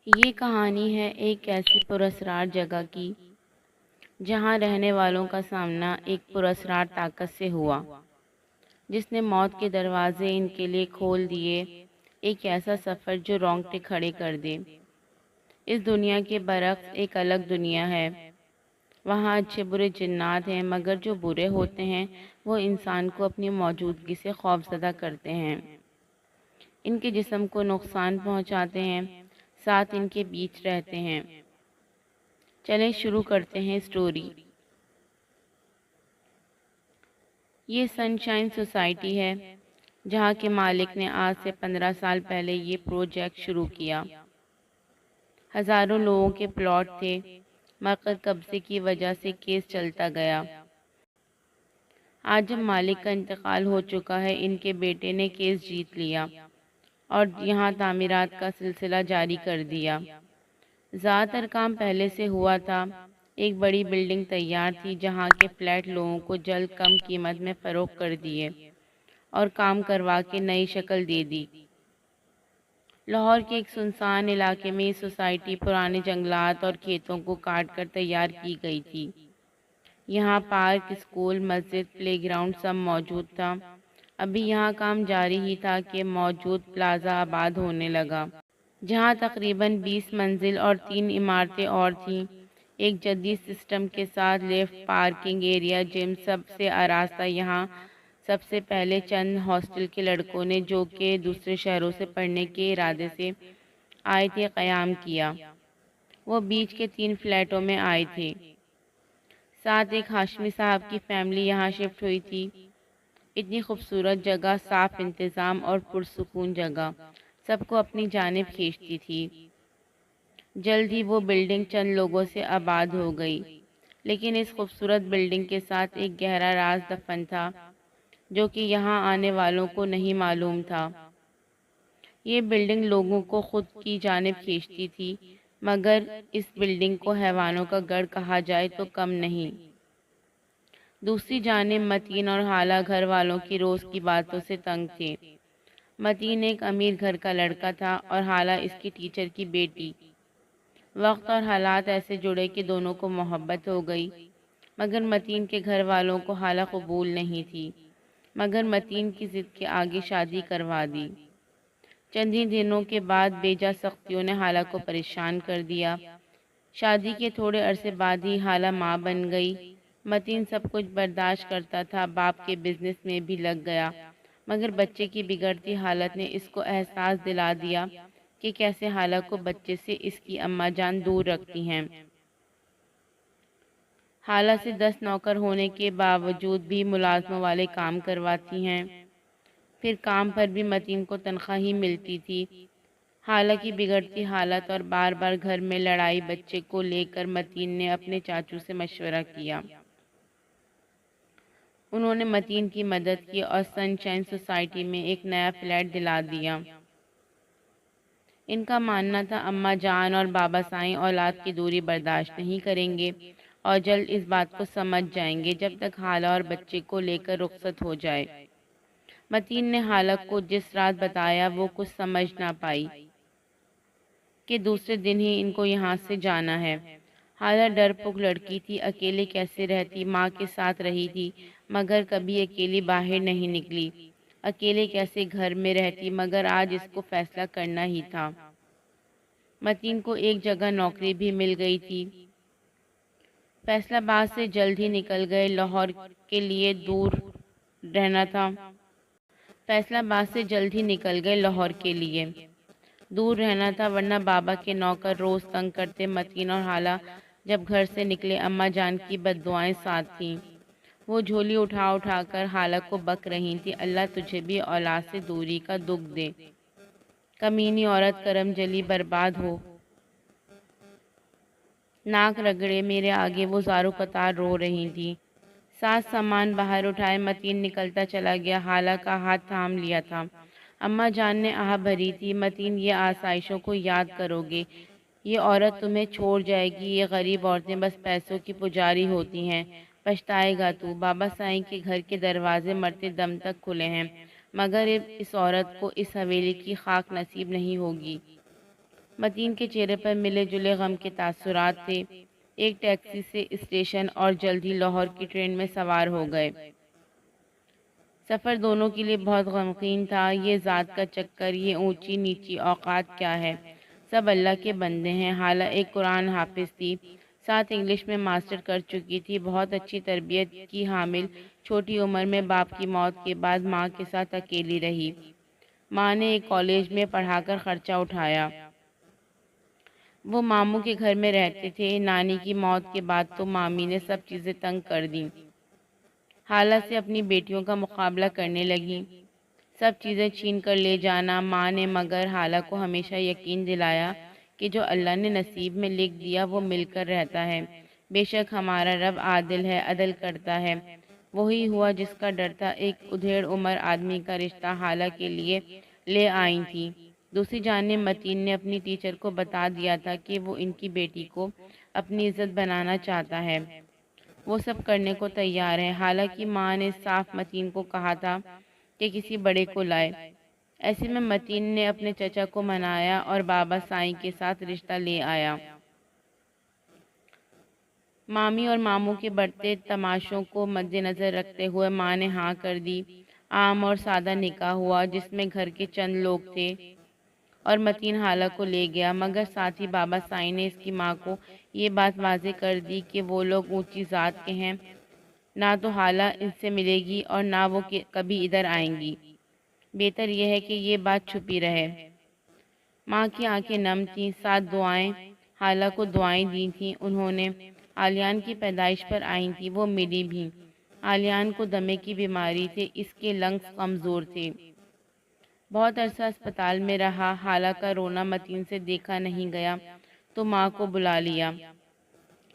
یہ کہانی ہے ایک ایسی پراسرار جگہ کی جہاں رہنے والوں کا سامنا ایک پراسرار طاقت سے ہوا جس نے موت کے دروازے ان کے لیے کھول دیے۔ ایک ایسا سفر جو رونگٹے کھڑے کر دے۔ اس دنیا کے برعکس ایک الگ دنیا ہے۔ وہاں اچھے برے جنات ہیں، مگر جو برے ہوتے ہیں وہ انسان کو اپنی موجودگی سے خوفزدہ کرتے ہیں، ان کے جسم کو نقصان پہنچاتے ہیں، ساتھ ان کے بیچ رہتے ہیں۔ چلیں شروع کرتے ہیں سٹوری۔ یہ سن شائن سوسائٹی ہے جہاں کے مالک نے آج سے 15 سال پہلے یہ پروجیکٹ شروع کیا۔ ہزاروں لوگوں کے پلاٹ تھے، مگر قبضے کی وجہ سے کیس چلتا گیا۔ آج جب مالک کا انتقال ہو چکا ہے، ان کے بیٹے نے کیس جیت لیا اور یہاں تعمیرات کا سلسلہ جاری کر دیا۔ زیادہ تر کام پہلے سے ہوا تھا۔ ایک بڑی بلڈنگ تیار تھی جہاں کے فلیٹ لوگوں کو جلد کم قیمت میں فروخت کر دیے اور کام کروا کے نئی شکل دے دی۔ لاہور کے ایک سنسان علاقے میں یہ سوسائٹی پرانے جنگلات اور کھیتوں کو کاٹ کر تیار کی گئی تھی۔ یہاں پارک، اسکول، مسجد، پلے گراؤنڈ سب موجود تھا۔ ابھی یہاں کام جاری ہی تھا کہ موجود پلازا آباد ہونے لگا، جہاں تقریباً 20 منزل اور 3 عمارتیں اور تھیں، ایک جدید سسٹم کے ساتھ لفٹ، پارکنگ ایریا، جم سب سے آراستہ۔ یہاں سب سے پہلے چند ہاسٹل کے لڑکوں نے، جو کہ دوسرے شہروں سے پڑھنے کے ارادے سے آئے تھے، قیام کیا۔ وہ بیچ کے 3 فلیٹوں میں آئے تھے۔ ساتھ ایک ہاشمی صاحب کی فیملی یہاں شفٹ ہوئی تھی۔ اتنی خوبصورت جگہ، صاف انتظام اور پرسکون جگہ سب کو اپنی جانب کھینچتی تھی۔ جلد ہی وہ بلڈنگ چند لوگوں سے آباد ہو گئی، لیکن اس خوبصورت بلڈنگ کے ساتھ ایک گہرا راز دفن تھا جو کہ یہاں آنے والوں کو نہیں معلوم تھا۔ یہ بلڈنگ لوگوں کو خود کی جانب کھینچتی تھی، مگر اس بلڈنگ کو حیوانوں کا گڑھ کہا جائے تو کم نہیں۔ دوسری جانب متین اور حالہ گھر والوں کی روز کی باتوں سے تنگ تھے۔ متین ایک امیر گھر کا لڑکا تھا اور حالہ اس کی ٹیچر کی بیٹی۔ وقت اور حالات ایسے جڑے کہ دونوں کو محبت ہو گئی، مگر متین کے گھر والوں کو حالہ قبول نہیں تھی، مگر متین کی ضد کے آگے شادی کروا دی۔ چند ہی دنوں کے بعد بیجا سختیوں نے حالہ کو پریشان کر دیا۔ شادی کے تھوڑے عرصے بعد ہی حالہ ماں بن گئی۔ متین سب کچھ برداشت کرتا تھا، باپ کے بزنس میں بھی لگ گیا، مگر بچے کی بگڑتی حالت نے اس کو احساس دلا دیا کہ کیسے حالہ کو بچے سے اس کی اماں جان دور رکھتی ہیں۔ حالہ سے 10 نوکر ہونے کے باوجود بھی ملازموں والے کام کرواتی ہیں، پھر کام پر بھی متین کو تنخواہ ہی ملتی تھی۔ حالہ کی بگڑتی حالت اور بار بار گھر میں لڑائی بچے کو لے کر متین نے اپنے چاچو سے مشورہ کیا۔ انہوں نے متین کی مدد کی اور سن شائن سوسائٹی میں ایک نیا فلیٹ دلا دیا۔ ان کا ماننا تھا اماں جان اور بابا سائیں اولاد کی دوری برداشت نہیں کریں گے اور جلد اس بات کو سمجھ جائیں گے جب تک حالہ اور بچے کو لے کر رخصت ہو جائے۔ متین نے حالہ کو جس رات بتایا وہ کچھ سمجھ نہ پائی کہ دوسرے دن ہی ان کو یہاں سے جانا ہے۔ حالہ ڈرپوک لڑکی تھی، اکیلے کیسے رہتی، ماں کے ساتھ رہی تھی مگر کبھی اکیلی باہر نہیں نکلی، اکیلے کیسے گھر میں رہتی، مگر آج اس کو فیصلہ کرنا ہی تھا۔ متین کو ایک جگہ نوکری بھی مل گئی تھی۔ فیصل آباد سے جلد ہی نکل گئے، لاہور کے لیے دور رہنا تھا۔ فیصل آباد سے جلد ہی نکل گئے لاہور کے لیے دور رہنا تھا، ورنہ بابا کے نوکر روز تنگ کرتے۔ متین اور حالہ جب گھر سے نکلے، اماں جان کی بد دعائیں ساتھ تھیں۔ وہ جھولی اٹھا اٹھا کر حالہ کو بک رہی تھی، اللہ تجھے بھی اولاد سے دوری کا دکھ دے، کمینی عورت، کرم جلی برباد ہو۔ ناک رگڑے میرے آگے وہ زاروں قطار رو رہی تھی۔ ساتھ سامان باہر اٹھائے متین نکلتا چلا گیا، حالہ کا ہاتھ تھام لیا تھا۔ اماں جان نے آہ بھری تھی، متین یہ آسائشوں کو یاد کرو گے، یہ عورت تمہیں چھوڑ جائے گی، یہ غریب عورتیں بس پیسوں کی پجاری ہوتی ہیں، پچھتائے گا تو۔ بابا سائیں کے گھر کے دروازے مرتے دم تک کھلے ہیں، مگر اس عورت کو اس حویلی کی خاک نصیب نہیں ہوگی۔ متین کے چہرے پر ملے جلے غم کے تاثرات تھے۔ ایک ٹیکسی سے اسٹیشن اور جلد ہی لاہور کی ٹرین میں سوار ہو گئے۔ سفر دونوں کے لیے بہت غمگین تھا۔ یہ ذات کا چکر، یہ اونچی نیچی اوقات کیا ہے، سب اللہ کے بندے ہیں۔ حالہ ایک قرآن حافظ تھی، ساتھ انگلش میں ماسٹر کر چکی تھی، بہت اچھی تربیت کی حامل، چھوٹی عمر میں باپ کی موت کے بعد ماں کے ساتھ اکیلی رہی۔ ماں نے ایک کالج میں پڑھا کر خرچہ اٹھایا۔ وہ ماموں کے گھر میں رہتے تھے۔ نانی کی موت کے بعد تو مامی نے سب چیزیں تنگ کر دیں۔ حالہ سے اپنی بیٹیوں کا مقابلہ کرنے لگیں، سب چیزیں چھین کر لے جانا۔ ماں نے مگر حالہ کو ہمیشہ یقین دلایا کہ جو اللہ نے نصیب میں لکھ دیا وہ مل کر رہتا ہے۔ بے شک ہمارا رب عادل ہے، عدل کرتا ہے۔ وہی ہوا جس کا ڈر تھا۔ ایک ادھیڑ عمر آدمی کا رشتہ حالہ کے لیے لے آئی تھی۔ دوسری جانب متین نے اپنی ٹیچر کو بتا دیا تھا کہ وہ ان کی بیٹی کو اپنی عزت بنانا چاہتا ہے، وہ سب کرنے کو تیار ہے۔ حالانکہ ماں نے صاف متین کو کہا تھا کہ کسی بڑے کو لائے۔ ایسے میں متین نے اپنے چچا کو منایا اور بابا سائیں کے ساتھ رشتہ لے آیا۔ مامی اور ماموں کے بڑھتے تماشوں کو مد نظر رکھتے ہوئے ماں نے ہاں کر دی۔ عام اور سادہ نکاح ہوا جس میں گھر کے چند لوگ تھے اور متین حالہ کو لے گیا، مگر ساتھ ہی بابا سائیں نے اس کی ماں کو یہ بات واضح کر دی کہ وہ لوگ اونچی ذات کے ہیں، نہ تو حالہ ان سے ملے گی اور نہ وہ کبھی ادھر آئیں گی، بہتر یہ ہے کہ یہ بات چھپی رہے۔ ماں کی آنکھیں نم تھیں، ساتھ دعائیں، حالہ کو دعائیں دی تھیں انہوں نے۔ عالیان کی پیدائش پر آئی تھی، وہ ملی بھی۔ عالیان کو دمے کی بیماری تھی، اس کے لنگس کمزور تھے۔ بہت عرصہ اسپتال میں رہا۔ حالہ کا رونا متین سے دیکھا نہیں گیا تو ماں کو بلا لیا۔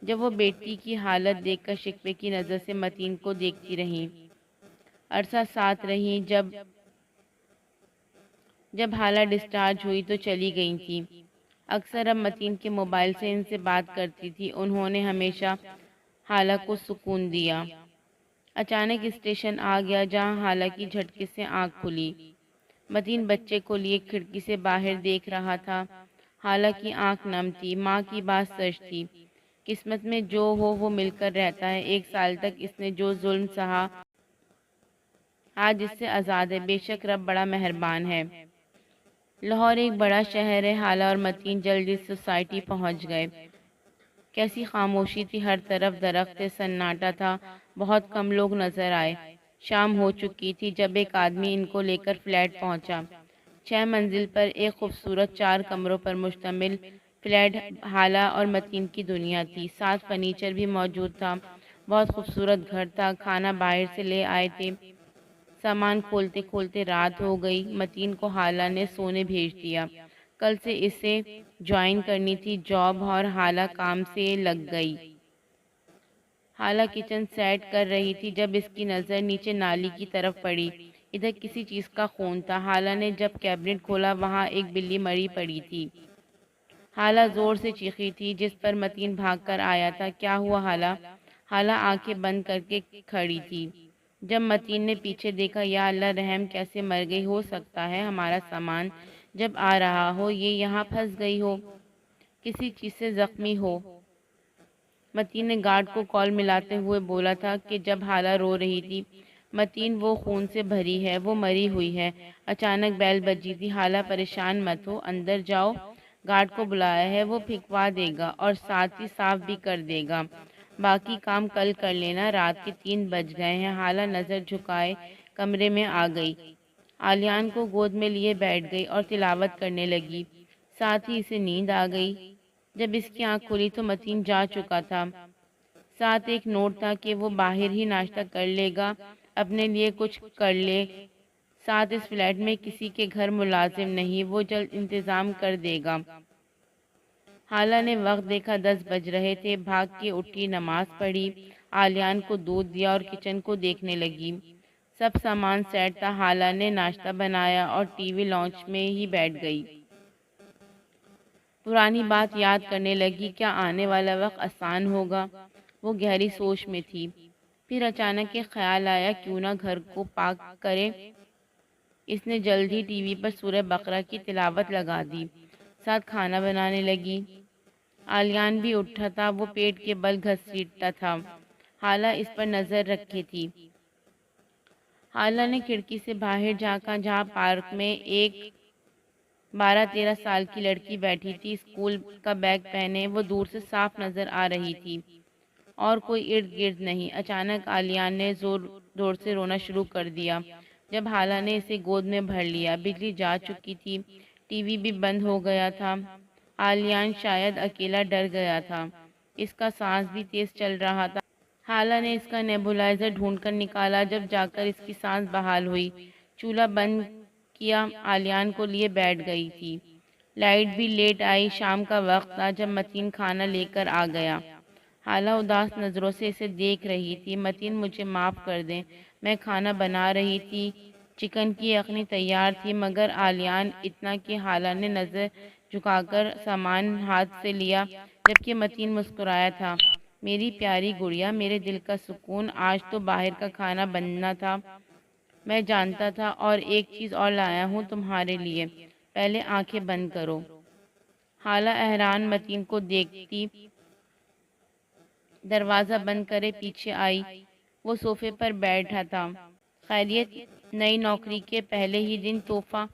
جب وہ بیٹی کی حالت دیکھ کر شکوے کی نظر سے متین کو دیکھتی رہیں، عرصہ ساتھ رہیں۔ جب حالہ ڈسچارج ہوئی تو چلی گئی تھی۔ اکثر اب متین کے موبائل سے ان سے بات کرتی تھی۔ انہوں نے ہمیشہ حالہ کو سکون دیا۔ اچانک اسٹیشن آ گیا جہاں حالہ کی جھٹکے سے آنکھ کھلی۔ متین بچے کو لیے کھڑکی سے باہر دیکھ رہا تھا۔ حالہ کی آنکھ نم تھی۔ ماں کی بات سچ تھی، قسمت میں جو ہو وہ مل کر رہتا ہے۔ 1 سال تک اس نے جو ظلم سہا آج اس سے آزاد ہے۔ بے شک رب بڑا مہربان ہے۔ لاہور ایک بڑا شہر ہے۔ حالہ اور متین جلدی سوسائٹی پہنچ گئے۔ کیسی خاموشی تھی، ہر طرف درخت تھے، سناٹا تھا، بہت کم لوگ نظر آئے۔ شام ہو چکی تھی جب ایک آدمی ان کو لے کر فلیٹ پہنچا۔ 6 منزل پر ایک خوبصورت 4 کمروں پر مشتمل فلیٹ حالہ اور متین کی دنیا تھی، ساتھ فرنیچر بھی موجود تھا۔ بہت خوبصورت گھر تھا، کھانا باہر سے لے آئے تھے۔ سامان کھولتے کھولتے رات ہو گئی۔ متین کو حالہ نے سونے بھیج دیا، کل سے اسے جوائن کرنی تھی جاب، اور حالہ کام سے لگ گئی۔ حالہ کچن سیٹ کر رہی تھی جب اس کی نظر نیچے نالی کی طرف پڑی، ادھر کسی چیز کا خون تھا۔ حالہ نے جب کیبنٹ کھولا وہاں ایک بلی مری پڑی تھی۔ حالہ زور سے چیخی تھی جس پر متین بھاگ کر آیا تھا۔ کیا ہوا حالہ؟ حالہ آنکھیں بند کر کے کھڑی تھی۔ جب متین نے پیچھے دیکھا، یا اللہ رحم، کیسے مر گئی؟ ہو سکتا ہے ہمارا سامان جب آ رہا ہو یہ یہاں پھنس گئی ہو، کسی چیز سے زخمی ہو۔ متین نے گارڈ کو کال ملاتے ہوئے بولا تھا کہ جب حالہ رو رہی تھی، متین وہ خون سے بھری ہے، وہ مری ہوئی ہے۔ اچانک بیل بجی تھی۔ حالہ پریشان مت ہو، اندر جاؤ، گارڈ کو بلایا ہے، وہ پھینکوا دے گا اور ساتھ ہی صاف بھی کر دے گا، باقی کام کل کر لینا، رات کے 3 بج گئے ہیں۔ حالہ نظر جھکائے کمرے میں آ گئی، عالیان کو گود میں لیے بیٹھ گئی اور تلاوت کرنے لگی، ساتھ ہی اسے نیند آ گئی۔ جب اس کی آنکھ کھلی تو متین جا چکا تھا، ساتھ ایک نوٹ تھا کہ وہ باہر ہی ناشتہ کر لے گا، اپنے لیے کچھ کر لے، ساتھ اس فلیٹ میں کسی کے گھر ملازم نہیں، وہ جلد انتظام کر دے گا۔ حالہ نے وقت دیکھا، 10 بج رہے تھے، بھاگ کے اٹھی، نماز پڑھی، عالیان کو دودھ دیا اور کچن کو دیکھنے لگی۔ سب سامان سیٹ تھا۔ حالہ نے ناشتہ بنایا اور ٹی وی لانچ میں ہی بیٹھ گئی، پرانی بات یاد کرنے لگی، کیا آنے والا وقت آسان ہوگا؟ وہ گہری سوچ میں تھی۔ پھر اچانک ایک خیال آیا، کیوں نہ گھر کو پاک کرے۔ اس نے جلد ہی ٹی وی پر سورہ بقرہ کی تلاوت لگا دی، ساتھ کھانا بنانے لگی۔ آلیان بھی اٹھا تھا، وہ پیٹ کے بل گھسیٹتا تھا۔ حالہ اس پر نظر رکھے تھی۔ حالہ نے کھڑکی سے باہر جھانکا جہاں پارک میں ایک 12-13 سال کی لڑکی بیٹھی تھی، اسکول کا بیگ پہنے۔ وہ دور سے صاف نظر آ رہی تھی اور کوئی ارد گرد نہیں۔ اچانک آلیان نے زور زور سے رونا شروع کر دیا۔ جب حالہ نے اسے گود میں بھر لیا، بجلی جا چکی تھی، ٹی وی بھی بند ہو گیا تھا۔ آلیان شاید اکیلا ڈر گیا تھا، اس کا سانس بھی تیز چل رہا تھا۔ حالہ نے اس کا نیبولائزر ڈھونڈ کر نکالا، جب جا کر اس کی سانس بحال ہوئی۔ چولہا بند کیا، آلیان کو لیے بیٹھ گئی تھی۔ لائٹ بھی لیٹ آئی۔ شام کا وقت تھا جب متین کھانا لے کر آ گیا۔ حالہ اداس نظروں سے اسے دیکھ رہی تھی۔ متین مجھے معاف کر دیں، میں کھانا بنا رہی تھی۔ چکن کی یخنی تیار تھی، مگر آلیان اتنا کہ حالہ نے نظر جھکا کر سامان ہاتھ سے لیا، جبکہ متین مسکرایا تھا۔ میری پیاری گڑیا، میرے دل کا سکون، آج تو باہر کا کھانا بننا تھا، میں جانتا تھا، اور ایک چیز اور لایا ہوں تمہارے لیے، پہلے آنکھیں بند کرو۔ حالہ حیران متین کو دیکھتی دروازہ بند کرے پیچھے آئی۔ وہ صوفے پر بیٹھا تھا۔ خیریت؟ نئی نوکری کے پہلے ہی دن تحفہ؟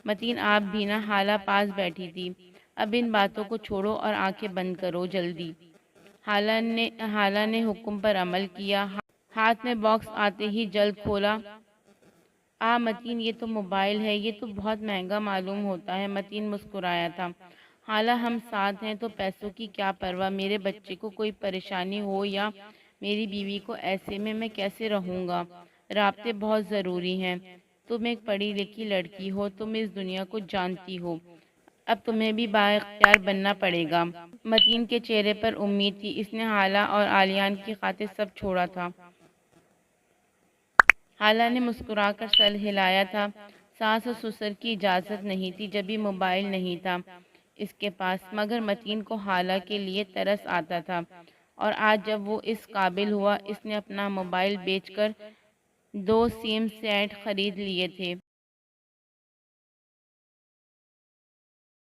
متین آپ بھی نہ؟ حالہ پاس بیٹھی تھی۔ اب ان باتوں کو چھوڑو اور آنکھیں بند کرو جلدی۔ حالہ نے حکم پر عمل کیا۔ ہاتھ میں باکس آتے ہی جلد کھولا۔ متین یہ تو موبائل ہے، یہ تو بہت مہنگا معلوم ہوتا ہے۔ متین مسکرایا تھا۔ حالہ ہم ساتھ ہیں تو پیسوں کی کیا پرواہ، میرے بچے کو کوئی پریشانی ہو یا میری بیوی کو، ایسے میں کیسے رہوں گا؟ رابطے بہت ضروری ہیں۔ تم ایک پڑھی لکھی لڑکی ہو، تم اس دنیا کو جانتی ہو، اب تمہیں بھی بااختیار بننا پڑے گا۔ متین کے چہرے پر امید تھی، اس نے حالہ اور آلیان کی خاطر سب چھوڑا تھا۔ حالہ نے مسکرا کر سر ہلایا تھا۔ ساس و سسر کی اجازت نہیں تھی، جبھی موبائل نہیں تھا اس کے پاس، مگر متین کو حالہ کے لیے ترس آتا تھا، اور آج جب وہ اس قابل ہوا، اس نے اپنا موبائل بیچ کر 2 سیم سیٹ خرید لیے تھے۔